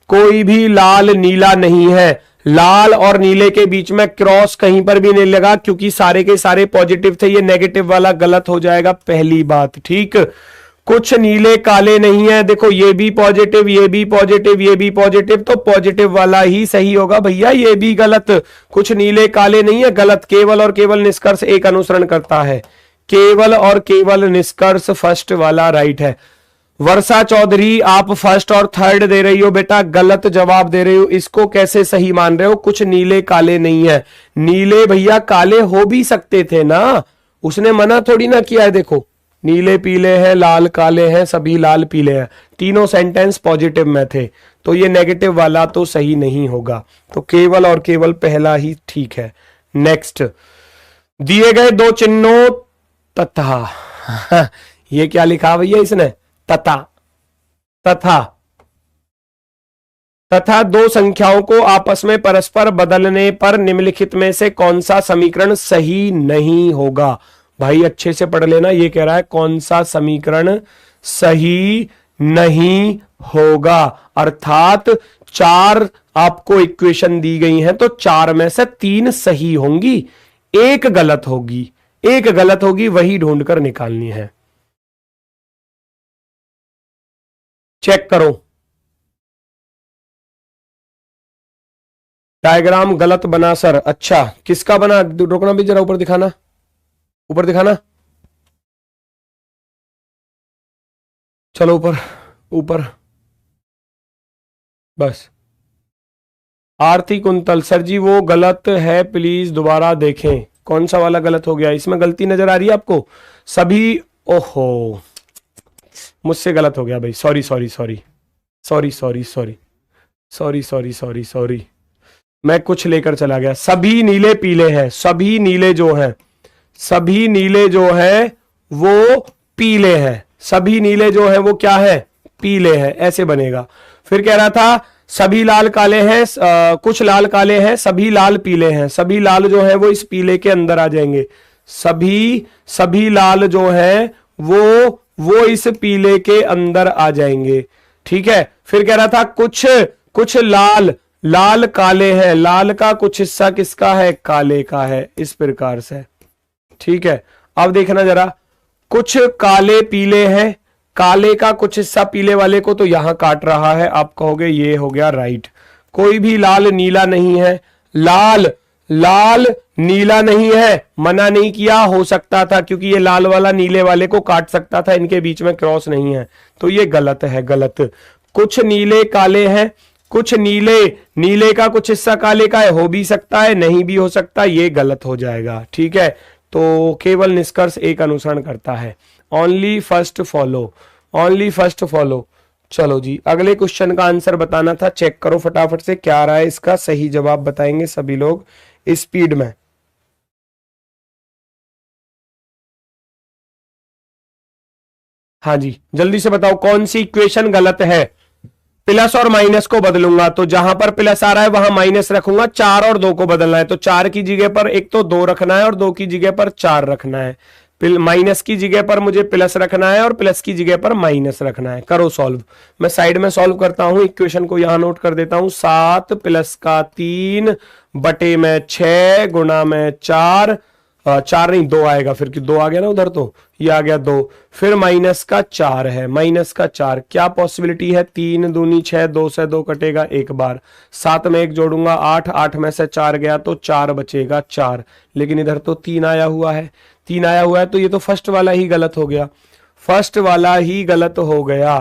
कोई भी लाल नीला नहीं है, लाल और नीले के बीच में क्रॉस कहीं पर भी नहीं लगा, क्योंकि सारे के सारे पॉजिटिव थे, ये नेगेटिव वाला गलत हो जाएगा, पहली बात, ठीक। कुछ नीले काले नहीं है, देखो ये भी पॉजिटिव, ये भी पॉजिटिव, ये भी पॉजिटिव, तो पॉजिटिव वाला ही सही होगा भैया, ये भी गलत। कुछ नीले काले नहीं है, गलत। केवल और केवल निष्कर्ष एक अनुसरण करता है, केवल और केवल निष्कर्ष फर्स्ट वाला राइट है। वर्षा चौधरी आप फर्स्ट और थर्ड दे रही हो बेटा, गलत जवाब दे रही हो, इसको कैसे सही मान रहे हो। कुछ नीले काले नहीं है, नीले भैया काले हो भी सकते थे ना, उसने मना थोड़ी ना किया है। देखो नीले पीले हैं, लाल काले हैं, सभी लाल पीले हैं, तीनों सेंटेंस पॉजिटिव में थे, तो ये नेगेटिव वाला तो सही नहीं होगा, तो केवल और केवल पहला ही ठीक है। नेक्स्ट, दिए गए 2 चिन्हों तथा ये क्या लिखा भैया इसने, तथा, तथा, तथा 2 संख्याओं को आपस में परस्पर बदलने पर निम्नलिखित में से कौन सा समीकरण सही नहीं होगा। भाई अच्छे से पढ़ लेना, ये कह रहा है कौन सा समीकरण सही नहीं होगा, अर्थात 4 आपको इक्वेशन दी गई हैं तो 4 में से 3 सही होंगी, एक गलत होगी, एक गलत होगी, वही ढूंढकर निकालनी है। चेक करो, डायग्राम गलत बना सर। अच्छा किसका बना, रोकना भी जरा, ऊपर दिखाना, ऊपर दिखाना, चलो ऊपर, ऊपर, बस। आरती कुंतल, सर जी वो गलत है, प्लीज दोबारा देखें। कौन सा वाला गलत हो गया, इसमें गलती नजर आ रही है आपको सभी, ओहो मुझसे गलत हो गया भाई, sorry sorry sorry sorry sorry sorry sorry sorry sorry sorry, मैं कुछ लेकर चला गया। सभी नीले पीले हैं, सभी नीले जो हैं, सभी नीले जो हैं वो पीले हैं, सभी नीले जो हैं वो क्या है, पीले हैं, ऐसे बनेगा। फिर कह रहा था सभी लाल काले हैं, कुछ लाल काले हैं, सभी लाल पीले हैं। सभी लाल जो है वो इस पीले के अंदर आ जाएंगे। सभी लाल जो है वो इस पीले के अंदर आ जाएंगे। ठीक है। फिर कह रहा था कुछ कुछ लाल लाल काले हैं, लाल का कुछ हिस्सा किसका है, काले का है, इस प्रकार से। ठीक है। अब देखना जरा, कुछ काले पीले हैं, काले का कुछ हिस्सा पीले वाले को तो यहां काट रहा है, आप कहोगे ये हो गया राइट। कोई भी लाल नीला नहीं है, लाल लाल नीला नहीं है, मना नहीं किया, हो सकता था क्योंकि ये लाल वाला नीले वाले को काट सकता था, इनके बीच में क्रॉस नहीं है, तो ये गलत है, गलत। कुछ नीले काले हैं, कुछ नीले, नीले का कुछ हिस्सा काले का है, हो भी सकता है, नहीं भी हो सकता, ये गलत हो जाएगा। ठीक है। तो केवल निष्कर्ष एक अनुसरण करता है, only first follow, only first follow. चलो जी, अगले क्वेश्चन का आंसर बताना था, चेक करो फटाफट से क्या आ रहा है इसका। सही जवाब बताएंगे सभी लोग स्पीड में। हाँ जी, जल्दी से बताओ कौन सी इक्वेशन गलत है। प्लस और माइनस को बदलूंगा, तो जहां पर प्लस आ रहा है वहां माइनस रखूंगा, 4 और 2 को बदलना है, तो 4 की जगह पर एक तो 2 रखना है और 2 की जगह पर 4 रखना है। माइनस की जगह पर मुझे प्लस रखना है और प्लस की जगह पर माइनस रखना है। करो सॉल्व। मैं साइड में सॉल्व करता हूं, इक्वेशन को यहां नोट कर देता हूं। 7 प्लस का 3 बटे में 6 गुणा में 4, 4 नहीं 2 आएगा फिर, कि 2 आ गया ना उधर, तो ये आ गया 2। फिर माइनस का 4 है, माइनस का 4 क्या पॉसिबिलिटी है, 3 दूनी 6, 2 से 2 कटेगा एक बार, 7 में 1 जोड़ूंगा 8, 8 में से 4 गया तो 4 बचेगा 4, लेकिन इधर तो 3 आया हुआ है, 3 आया हुआ है, तो ये तो फर्स्ट वाला ही गलत हो गया, फर्स्ट वाला ही गलत हो गया,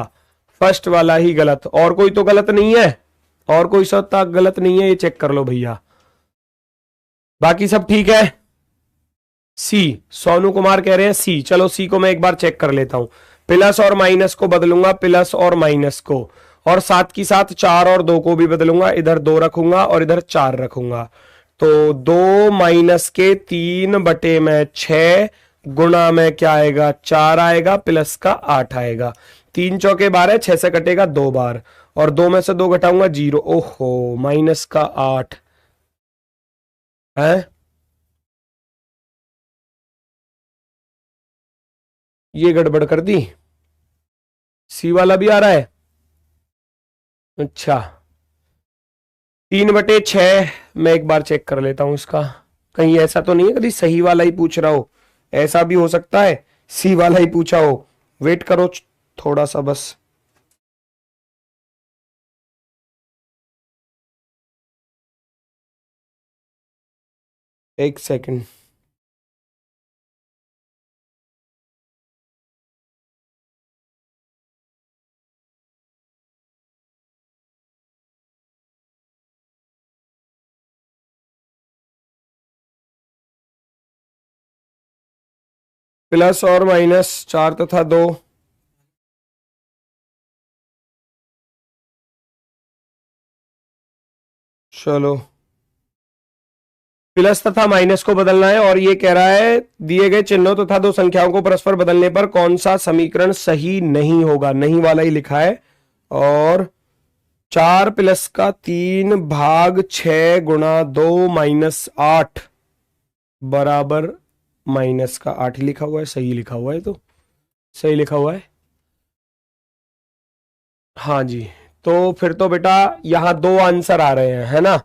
फर्स्ट वाला ही गलत। और कोई तो गलत नहीं है, और कोई सत्ता गलत नहीं है, ये चेक कर लो भैया, बाकी सब ठीक है। सी, सोनू कुमार कह रहे हैं सी। चलो सी को मैं एक बार चेक कर लेता हूं। प्लस और माइनस को बदलूंगा, प्लस और माइनस को, और साथ की साथ 4 और 2 को भी बदलूंगा, इधर 2 रखूंगा और इधर 4 रखूंगा, तो 2 माइनस के 3 बटे में 6 गुणा में क्या आएगा, 4 आएगा, प्लस का 8 आएगा, 3 चौके 12, 6 से कटेगा 2 बार, और 2 में से 2 घटाऊंगा 0। ओहो, माइनस का 8 है, ये गड़बड़ कर दी। सी वाला भी आ रहा है, अच्छा। 3/6, मैं एक बार चेक कर लेता हूं इसका, कहीं ऐसा तो नहीं है कभी सही वाला ही पूछ रहा हो, ऐसा भी हो सकता है सी वाला ही पूछा हो। वेट करो थोड़ा सा बस। एक सेकंड। प्लस और माइनस 4 तथा 2, चलो प्लस तथा माइनस को बदलना है, और ये कह रहा है दिए गए चिन्हों तथा दो संख्याओं को परस्पर बदलने पर कौन सा समीकरण सही नहीं होगा, नहीं वाला ही लिखा है। और 4 प्लस का 3 भाग 6 गुणा 2 माइनस 8 बराबर माइनस का 8 लिखा हुआ है, सही लिखा हुआ है, तो सही लिखा हुआ है। हाँ जी, तो फिर तो बेटा यहां 2 आंसर आ रहे हैं, है ना,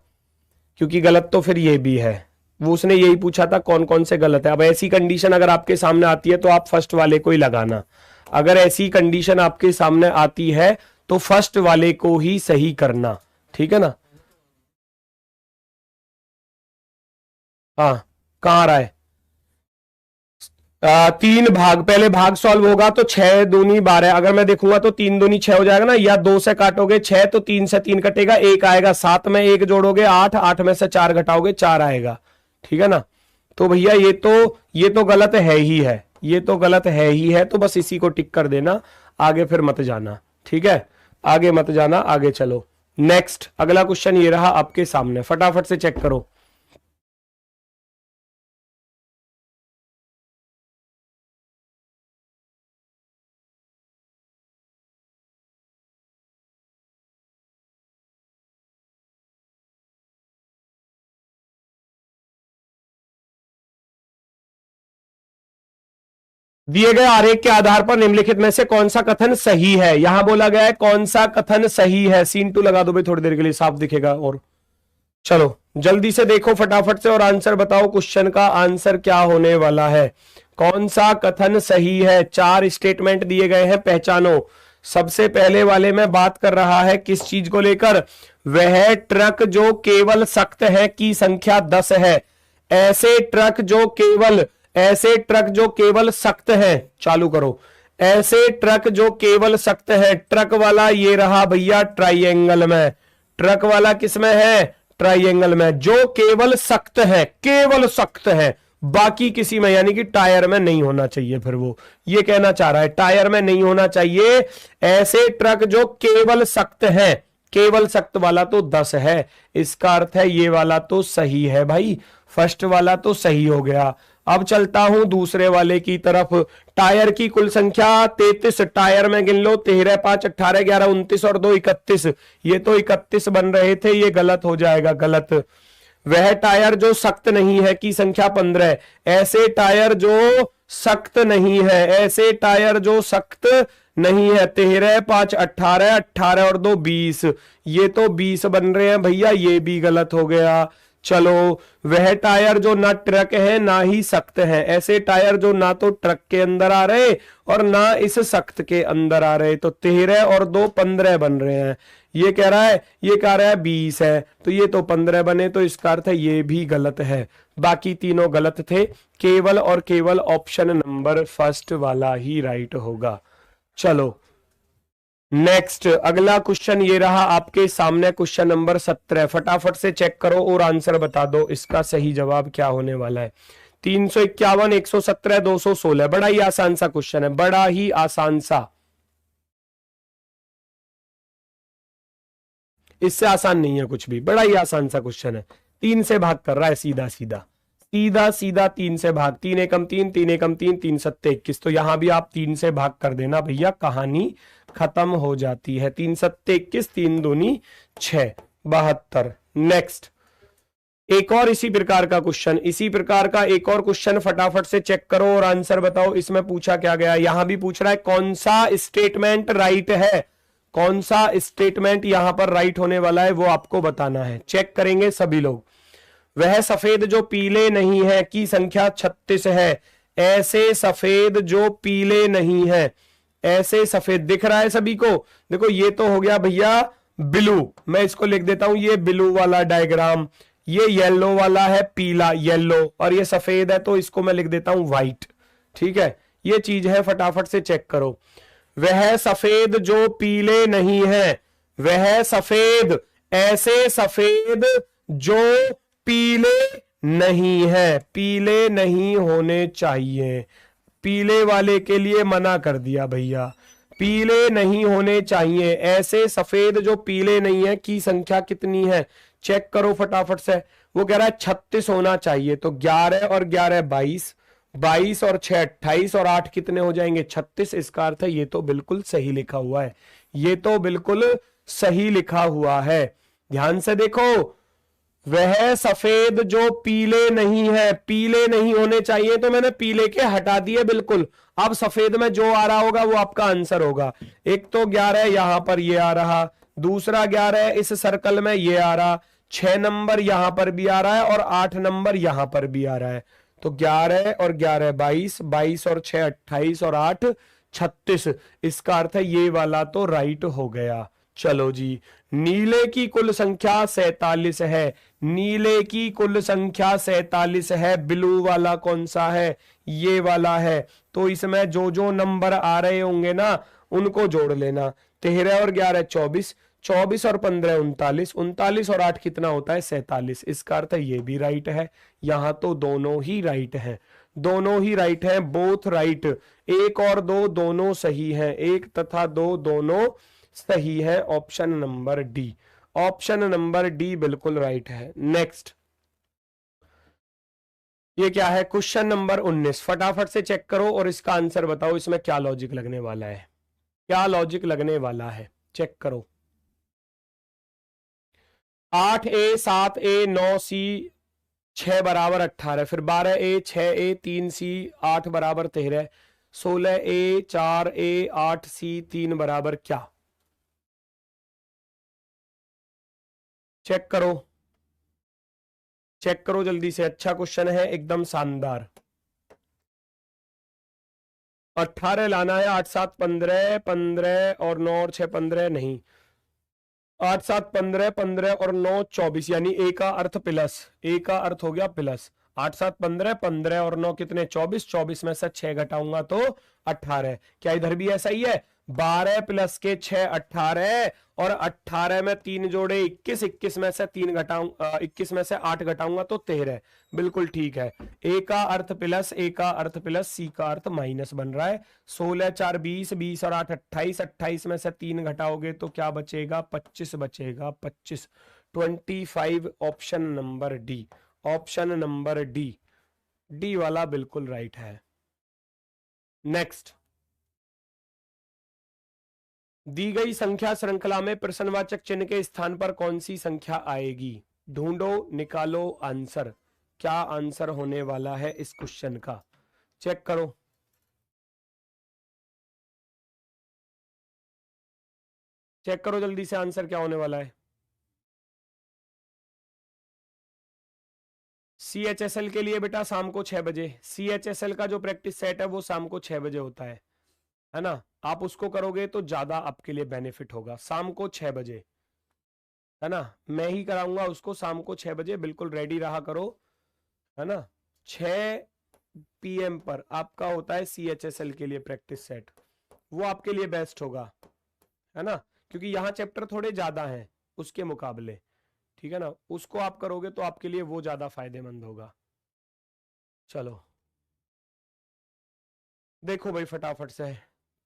क्योंकि गलत तो फिर ये भी है। वो उसने यही पूछा था कौन कौन से गलत है। अब ऐसी कंडीशन अगर आपके सामने आती है तो आप फर्स्ट वाले को ही लगाना, अगर ऐसी कंडीशन आपके सामने आती है तो फर्स्ट वाले को ही सही करना, ठीक है ना। हाँ, कहाँ आ रहा है, 3 भाग, पहले भाग सॉल्व होगा तो 6 दूनी 12, अगर मैं देखूंगा तो 3 दूनी 6 हो जाएगा ना, या 2 से काटोगे 6 तो 3 से 3 कटेगा, 1 आएगा, 7 में 1 जोड़ोगे 8, 8 में से 4 घटाओगे 4 आएगा, ठीक है ना। तो भैया ये तो गलत है ही है, ये तो गलत है ही है, तो बस इसी को टिक कर देना, आगे फिर मत जाना, ठीक है, आगे मत जाना, आगे चलो। नेक्स्ट अगला क्वेश्चन ये रहा आपके सामने, फटाफट से चेक करो। दिए गए आरेख के आधार पर निम्नलिखित में से कौन सा कथन सही है। यहां बोला गया है कौन सा कथन सही है। सीन 2 लगा दो भाई थोड़ी देर के लिए, साफ दिखेगा। और चलो जल्दी से देखो फटाफट से और आंसर बताओ, क्वेश्चन का आंसर क्या होने वाला है। कौन सा कथन सही है। 4 स्टेटमेंट दिए गए हैं, पहचानो। सबसे पहले वाले में बात कर रहा है किस चीज को लेकर। वह ट्रक जो केवल सख्त है की संख्या 10 है। ऐसे ट्रक जो केवल सख्त है, चालू करो। ऐसे ट्रक जो केवल सख्त है, ट्रक वाला ये रहा भैया ट्राइएंगल में। ट्रक वाला किसमें है, ट्राइएंगल में। जो केवल सख्त है बाकी किसी में, यानी कि टायर में नहीं होना चाहिए। फिर वो ये कहना चाह रहा है टायर में नहीं होना चाहिए। ऐसे ट्रक जो केवल सख्त है, केवल सख्त वाला तो 10 है। इसका अर्थ है ये वाला तो सही है भाई, फर्स्ट वाला तो सही हो गया। अब चलता हूं दूसरे वाले की तरफ। टायर की कुल संख्या 33, टायर में गिन लो 13, 5, 18, 11, 29 और 2 31। ये तो 31 बन रहे थे, ये गलत हो जाएगा, गलत। वह टायर जो सख्त नहीं है की संख्या 15। ऐसे टायर जो सख्त नहीं है, ऐसे टायर जो सख्त नहीं है 13, 5, 18, 18 और 2 20। ये तो 20 बन रहे हैं भैया, ये भी गलत हो गया। चलो, वह टायर जो ना ट्रक है ना ही सख्त है। ऐसे टायर जो ना तो ट्रक के अंदर आ रहे और ना इस सख्त के अंदर आ रहे, तो 13 और 2 15 बन रहे हैं। ये कह रहा है 20 है, तो ये तो 15 बने, तो इसका अर्थ है ये भी गलत है। बाकी तीनों गलत थे, केवल और केवल ऑप्शन नंबर फर्स्ट वाला ही राइट होगा। चलो नेक्स्ट, अगला क्वेश्चन ये रहा आपके सामने, क्वेश्चन नंबर 17। फटाफट से चेक करो और आंसर बता दो इसका सही जवाब क्या होने वाला है। 351, 117, 216। बड़ा ही आसान सा क्वेश्चन है, बड़ा ही आसान सा, इससे आसान नहीं है कुछ भी, बड़ा ही आसान सा क्वेश्चन है। 3 से भाग कर रहा है, सीधा सीधा सीधा सीधा 3 से भाग। 3 एकम 3, 3 एकम 3, 3 सत्ते 21। तो यहां भी आप 3 से भाग कर देना भैया, कहानी खत्म हो जाती है। 3 सत्ते 21, 3 दूनी 6, 72। नेक्स्ट, एक और इसी प्रकार का क्वेश्चन, इसी प्रकार का एक और क्वेश्चन फटाफट से चेक करो और आंसर बताओ इसमें पूछा क्या गया। यहां भी पूछ रहा है कौन सा स्टेटमेंट राइट है, कौन सा स्टेटमेंट यहां पर राइट होने वाला है वो आपको बताना है। चेक करेंगे सभी लोग। वह सफेद जो पीले नहीं है की संख्या 36 है। ऐसे सफेद जो पीले नहीं है, ऐसे सफेद दिख रहा है सभी को। देखो ये तो हो गया भैया ब्लू, मैं इसको लिख देता हूं ये ब्लू वाला डायग्राम। ये येलो वाला है पीला, येलो, और ये सफेद है तो इसको मैं लिख देता हूं व्हाइट। ठीक है, ये चीज है, फटाफट से चेक करो। वह सफेद जो पीले नहीं है, वह सफेद, ऐसे सफेद जो पीले नहीं है, पीले नहीं होने चाहिए। पीले वाले के लिए मना कर दिया भैया, पीले नहीं होने चाहिए। ऐसे सफेद जो पीले नहीं है की संख्या कितनी है, चेक करो फटाफट से। वो कह रहा है 36 होना चाहिए, तो 11 और 11 22, 22 और 6 28 और 8 कितने हो जाएंगे 36। इसका अर्थ है ये तो बिल्कुल सही लिखा हुआ है, ये तो बिल्कुल सही लिखा हुआ है। ध्यान से देखो, वह सफेद जो पीले नहीं है, पीले नहीं होने चाहिए तो मैंने पीले के हटा दिए बिल्कुल। अब सफेद में जो आ रहा होगा वो आपका आंसर होगा। एक तो 11 यहां पर ये आ रहा, दूसरा 11 इस सर्कल में ये आ रहा, 6 नंबर यहां पर भी आ रहा है और 8 नंबर यहां पर भी आ रहा है। तो 11 और 11 22, 22 और 6 28 और 8 36। इसका अर्थ है ये वाला तो राइट हो गया। चलो जी, नीले की कुल संख्या 47 है, नीले की कुल संख्या 47 है। ब्लू वाला कौन सा है, ये वाला है। तो इसमें जो जो नंबर आ रहे होंगे ना उनको जोड़ लेना। 13 और 11 24, 24 और 15 39, 39 और 8 कितना होता है 47। इसका अर्थ है ये भी राइट है। यहां तो दोनों ही राइट हैं, दोनों ही राइट हैं, बोथ राइट। 1 और 2 दोनों सही हैं, 1 तथा 2 दोनों सही है। Option number D, option number D बिल्कुल राइट है। नेक्स्ट, ये क्या है, क्वेश्चन नंबर 19। फटाफट से चेक करो और इसका आंसर बताओ इसमें क्या लॉजिक लगने वाला है, क्या लॉजिक लगने वाला है, चेक करो। 8A 7A 9C 6 बराबर 18, फिर 12A 6A 3C 8 बराबर 13, 16A 4A 8C 3 बराबर क्या? चेक करो, चेक करो जल्दी से। अच्छा क्वेश्चन है, एकदम शानदार। 18 लाना है। 8 7 15, 15 और 9 और 6 15 नहीं, 8 7 15, 15 और 9 24, यानी ए का अर्थ प्लस, ए का अर्थ हो गया प्लस। 8 7 15, 15 और 9 कितने? 24, 24 में से 6 घटाऊंगा तो 18। क्या इधर भी ऐसा ही है? 12 प्लस के 6 18, और 18 में 3 जोड़े 21, 21 में से 3 घटाऊं 21 में से 8 घटाऊंगा तो 13। बिल्कुल ठीक है। ए का अर्थ प्लस, ए का अर्थ प्लस, सी का अर्थ माइनस बन रहा है। 16 4 20, 20 और 8 28, 28 में से 3 घटाओगे तो क्या बचेगा? 25 बचेगा, 25। 25 option number D, option number D, D वाला बिल्कुल राइट है। नेक्स्ट, दी गई संख्या श्रृंखला में प्रश्नवाचक चिन्ह के स्थान पर कौन सी संख्या आएगी? ढूंढो, निकालो आंसर। क्या आंसर होने वाला है इस क्वेश्चन का? चेक करो, चेक करो जल्दी से, आंसर क्या होने वाला है। CHSL के लिए बेटा शाम को 6 बजे, CHSL का जो प्रैक्टिस सेट है वो शाम को 6 बजे होता है ना? आप उसको करोगे तो ज्यादा आपके लिए बेनिफिट होगा। शाम को 6 बजे, है ना? मैं ही कराऊंगा उसको शाम को 6 बजे, बिल्कुल रेडी रहा करो, है ना? 6 PM पर आपका होता है CHSL के लिए प्रैक्टिस सेट, वो आपके लिए बेस्ट होगा, है ना? क्योंकि यहां चैप्टर थोड़े ज्यादा हैं उसके मुकाबले, ठीक है ना? उसको आप करोगे तो आपके लिए वो ज्यादा फायदेमंद होगा। चलो देखो भाई फटाफट से,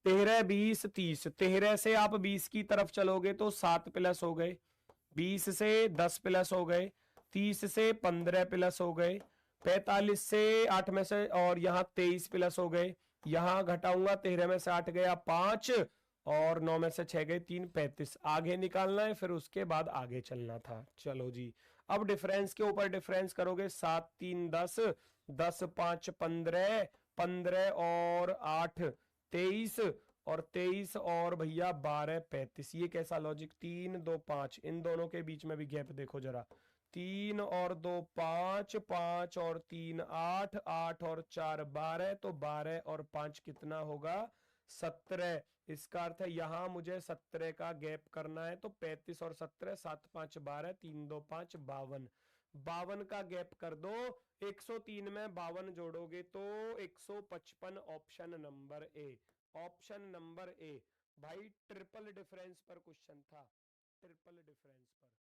13 20 30, 13 से आप 20 की तरफ चलोगे तो 7 प्लस हो गए, 20 से 10 प्लस हो गए, 30 से 15 प्लस हो गए, 45 से 8 में से, और यहाँ 23 प्लस हो गए। यहां घटाऊंगा, 13 में से 8 गया 5, और 9 में से 6 गए 3, 35। आगे निकालना है, फिर उसके बाद आगे चलना था। चलो जी, अब डिफरेंस के ऊपर डिफरेंस करोगे। 7 3 10, 10 5 15, 15 और 8 23, और 23 और भैया 12 35। ये कैसा लॉजिक? 3 2 5, इन दोनों के बीच में भी गैप देखो जरा। 3 और 2 5, 5 और 3 8, 8 और 4 12, तो 12 और 5 कितना होगा? 17। इसका अर्थ है यहां मुझे 17 का गैप करना है, तो 35 और 17, 7 5 12, 3 2 5 52, 52 का गैप कर दो। 103 में 52 जोड़ोगे तो 155, option number A, option number A. भाई ट्रिपल डिफरेंस पर क्वेश्चन था, ट्रिपल डिफरेंस पर।